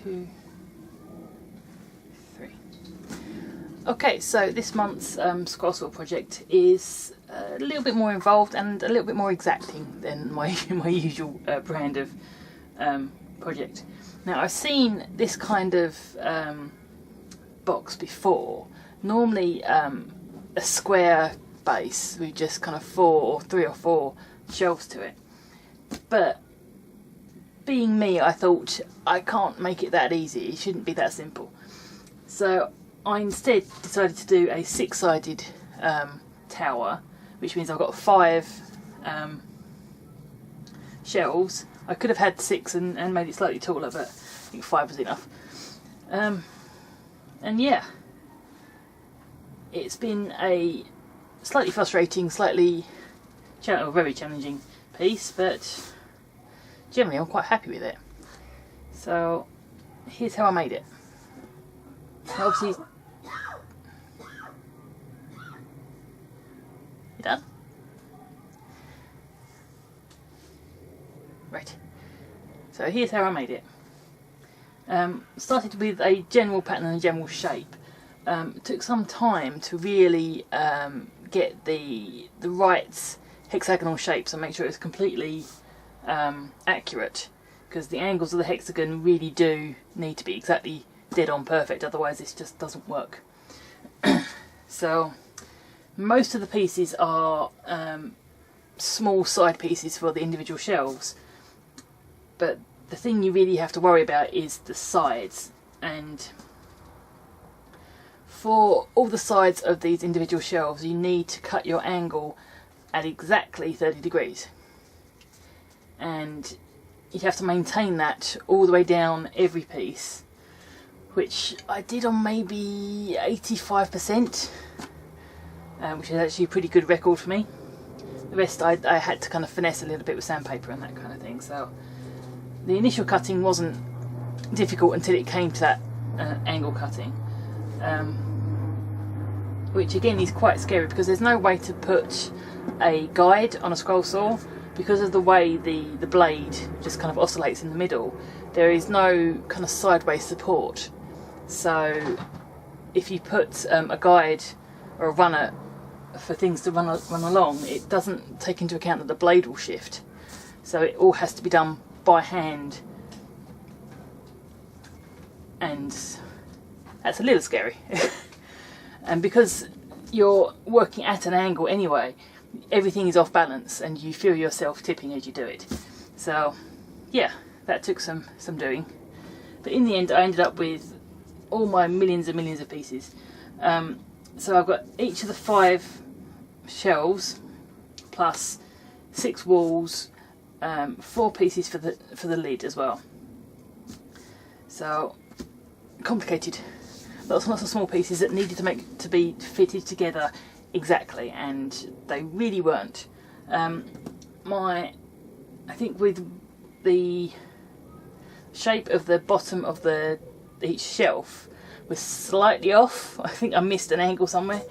2, 3. Okay, so this month's scroll saw project is a little bit more involved and a little bit more exacting than my usual brand of project. Now, I've seen this kind of box before. Normally a square base with just kind of 3 or 4 shelves to it, but being me, I thought I can't make it that easy, it shouldn't be that simple. So I instead decided to do a 6-sided tower, which means I've got 5 shelves. I could have had 6 and made it slightly taller, but I think 5 was enough. And yeah, it's been a slightly frustrating, very challenging piece, but generally I'm quite happy with it. So here's how I made it. Obviously, you done? Right. So here's how I made it. Started with a general pattern and a general shape. It took some time to really get the right hexagonal shapes and make sure it was completely accurate, because the angles of the hexagon really do need to be exactly dead on perfect, otherwise this just doesn't work. So most of the pieces are small side pieces for the individual shelves, but the thing you really have to worry about is the sides. And for all the sides of these individual shelves you need to cut your angle at exactly 30 degrees, and you have to maintain that all the way down every piece, which I did on maybe 85%, which is actually a pretty good record for me. The rest I had to kind of finesse a little bit with sandpaper and that kind of thing. So the initial cutting wasn't difficult until it came to that angle cutting, which again is quite scary because there's no way to put a guide on a scroll saw because of the way the blade just kind of oscillates in the middle. There is no kind of sideways support, so if you put a guide or a runner for things to run along, it doesn't take into account that the blade will shift, so it all has to be done by hand, and that's a little scary. And because you're working at an angle anyway, everything is off balance and you feel yourself tipping as you do it. So yeah, that took some doing, but in the end I ended up with all my millions and millions of pieces. So I've got each of the 5 shelves plus 6 walls, 4 pieces for the lid as well. So complicated, lots and lots of small pieces that needed to be fitted together exactly, and they really weren't. I think with the shape of the bottom of each shelf was slightly off. I think I missed an angle somewhere,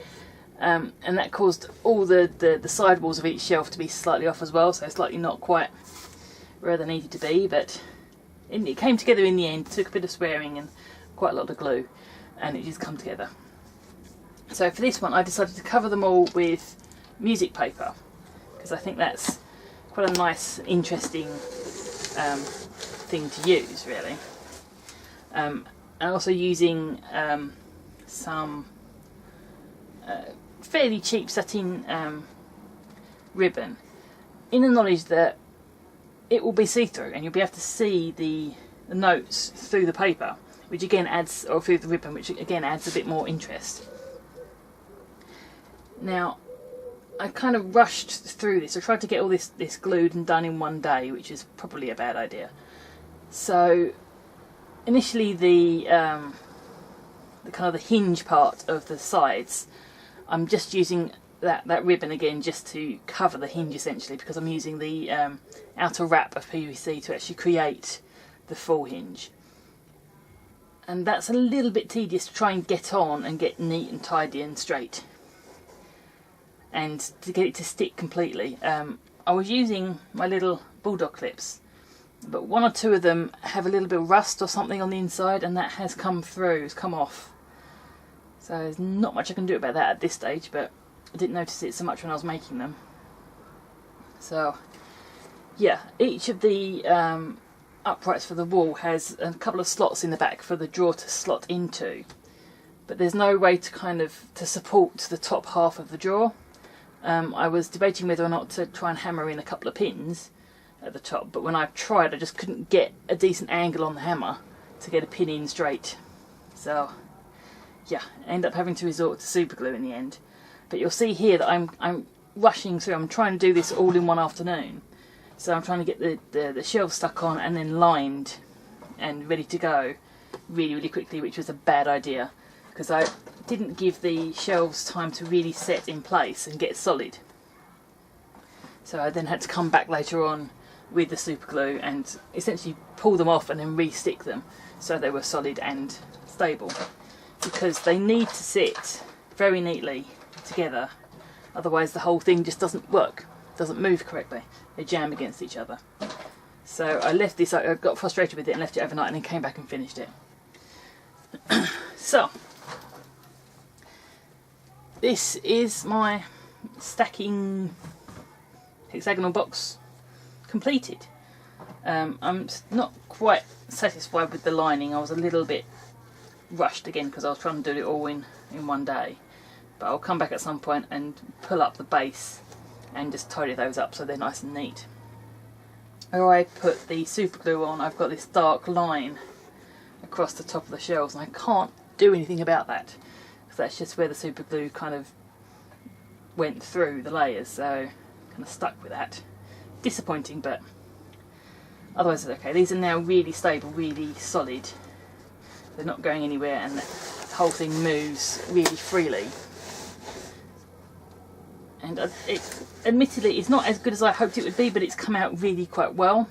and that caused all the side walls of each shelf to be slightly off as well, so slightly not quite where they needed to be, but it came together in the end. It took a bit of swearing and quite a lot of glue, and it just come together. So for this one I decided to cover them all with music paper, because I think that's quite a nice, interesting thing to use, really. And also using some fairly cheap satin ribbon, in the knowledge that it will be see-through and you'll be able to see the notes through the paper, which again adds, or through the ribbon, which again adds a bit more interest. Now, I kind of rushed through this. I tried to get all this glued and done in one day, which is probably a bad idea. So initially the kind of the hinge part of the sides, I'm just using that ribbon again just to cover the hinge essentially, because I'm using the outer wrap of PVC to actually create the full hinge. And that's a little bit tedious to try and get on and get neat and tidy and straight, and to get it to stick completely. I was using my little bulldog clips, but one or two of them have a little bit of rust or something on the inside, and that has come through, it's come off. So there's not much I can do about that at this stage, but I didn't notice it so much when I was making them. So yeah, each of the uprights for the wall has a couple of slots in the back for the drawer to slot into, but there's no way to to support the top half of the drawer. I was debating whether or not to try and hammer in a couple of pins at the top, but when I tried I just couldn't get a decent angle on the hammer to get a pin in straight. So yeah, I end up having to resort to super glue in the end. But you'll see here that I'm rushing through. I'm trying to do this all in one afternoon. So I'm trying to get the shelves stuck on and then lined and ready to go really quickly, which was a bad idea because I didn't give the shelves time to really set in place and get solid. So I then had to come back later on with the super glue and essentially pull them off and then re-stick them so they were solid and stable, because they need to sit very neatly together, otherwise the whole thing just doesn't work, doesn't move correctly, they jam against each other. So I left this, I got frustrated with it and left it overnight and then came back and finished it. So this is my stacking hexagonal box completed. I'm not quite satisfied with the lining. I was a little bit rushed again because I was trying to do it all in one day, but I'll come back at some point and pull up the base and just tidy those up so they're nice and neat. Where I put the super glue on, I've got this dark line across the top of the shelves and I can't do anything about that because that's just where the super glue kind of went through the layers, so kind of stuck with that. Disappointing, but otherwise it's okay. These are now really stable, really solid. They're not going anywhere and the whole thing moves really freely. And admittedly it's not as good as I hoped it would be, but it's come out really quite well.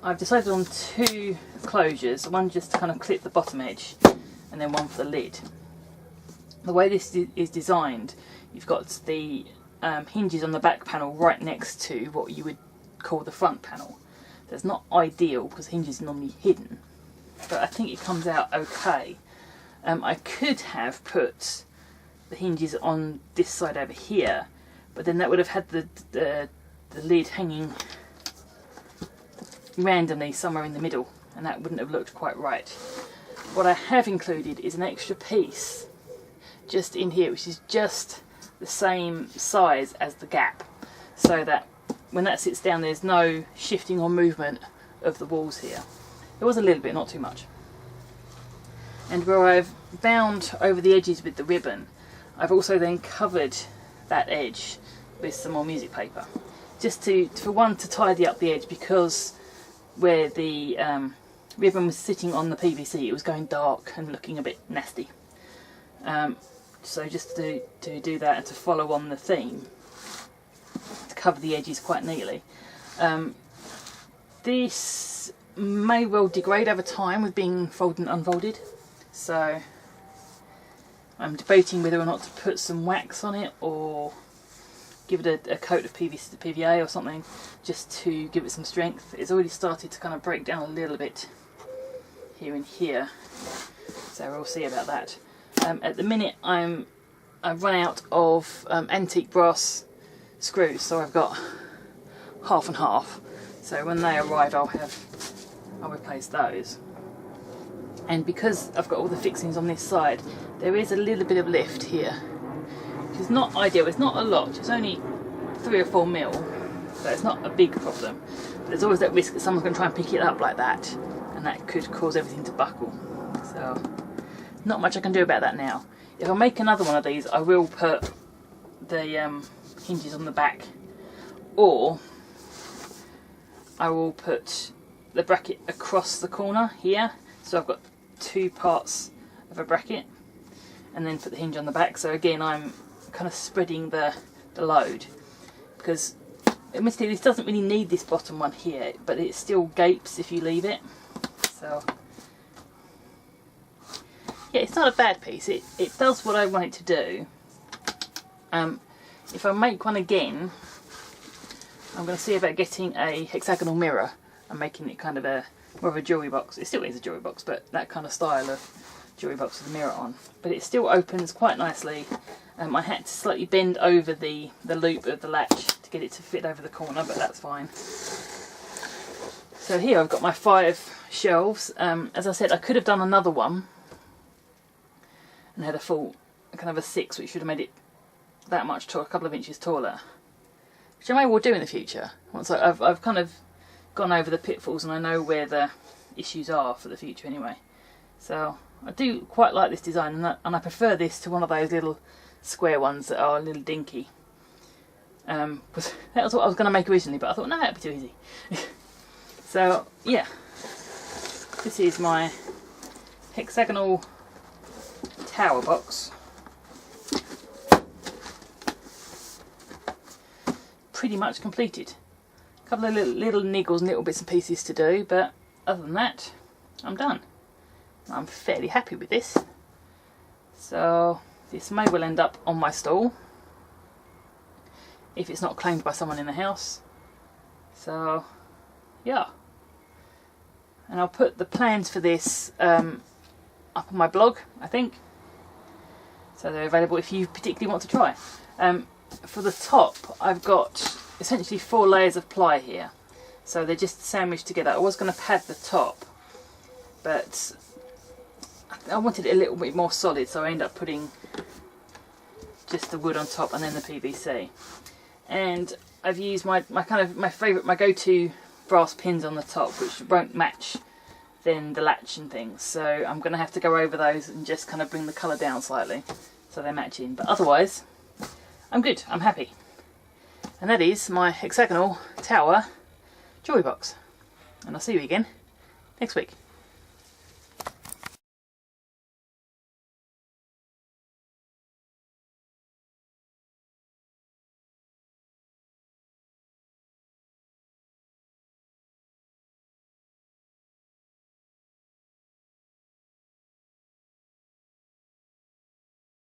I've decided on two closures, one just to kind of clip the bottom edge and then one for the lid. The way this is designed, you've got the hinges on the back panel right next to what you would call the front panel. So it's not ideal because hinges are normally hidden, but I think it comes out okay. I could have put the hinges on this side over here, but then that would have had the lid hanging randomly somewhere in the middle and that wouldn't have looked quite right. What I have included is an extra piece just in here, which is just the same size as the gap, so that when that sits down there's no shifting or movement of the walls here. There was a little bit, not too much. And where I've bound over the edges with the ribbon, I've also then covered that edge with some more music paper, just for one, to tidy up the edge, because where the ribbon was sitting on the PVC it was going dark and looking a bit nasty. So just to do that and to follow on the theme, to cover the edges quite neatly. This may well degrade over time with being folded and unfolded, so I'm debating whether or not to put some wax on it or give it a coat of PVA or something just to give it some strength. It's already started to kind of break down a little bit here and here, so we'll see about that. At the minute I've run out of antique brass screws, so I've got half and half, so when they arrive I'll replace those. And because I've got all the fixings on this side, there is a little bit of lift here, which is not ideal. It's not a lot, it's only 3 or 4 mil, so it's not a big problem. But there's always that risk that someone's going to try and pick it up like that, and that could cause everything to buckle. So not much I can do about that now. If I make another one of these, I will put the hinges on the back, or I will put the bracket across the corner here, so I've got 2 parts of a bracket, and then put the hinge on the back. So again, I'm kind of spreading the load, because admittedly this doesn't really need this bottom one here, but it still gapes if you leave it. So yeah, it's not a bad piece. It does what I want it to do. If I make one again, I'm going to see about getting a hexagonal mirror and making it kind of more of a jewellery box. It still is a jewellery box, but that kind of style of jewellery box with a mirror on. But it still opens quite nicely. I had to slightly bend over the loop of the latch to get it to fit over the corner, but that's fine. So here I've got my 5 shelves. As I said, I could have done another one and had a full kind of a 6, which would have made it that much taller, a couple of inches taller, which I may well do in the future once I've kind of gone over the pitfalls and I know where the issues are for the future anyway. So I do quite like this design, and I prefer this to one of those little square ones that are a little dinky. That was what I was going to make originally, but I thought no, that'd be too easy. So yeah, this is my hexagonal tower box. Pretty much completed. A couple of little niggles and little bits and pieces to do, but other than that, I'm done. I'm fairly happy with this. So this may well end up on my stall if it's not claimed by someone in the house. So yeah, and I'll put the plans for this up on my blog, I think, so they're available if you particularly want to try. For the top, I've got essentially 4 layers of ply here, so they're just sandwiched together. I was going to pad the top, but I wanted it a little bit more solid, so I ended up putting just the wood on top and then the PVC. And I've used my go-to brass pins on the top, which won't match then the latch and things, so I'm going to have to go over those and just kind of bring the colour down slightly so they match in. But otherwise, I'm good, I'm happy. And that is my hexagonal tower jewellery box. And I'll see you again next week.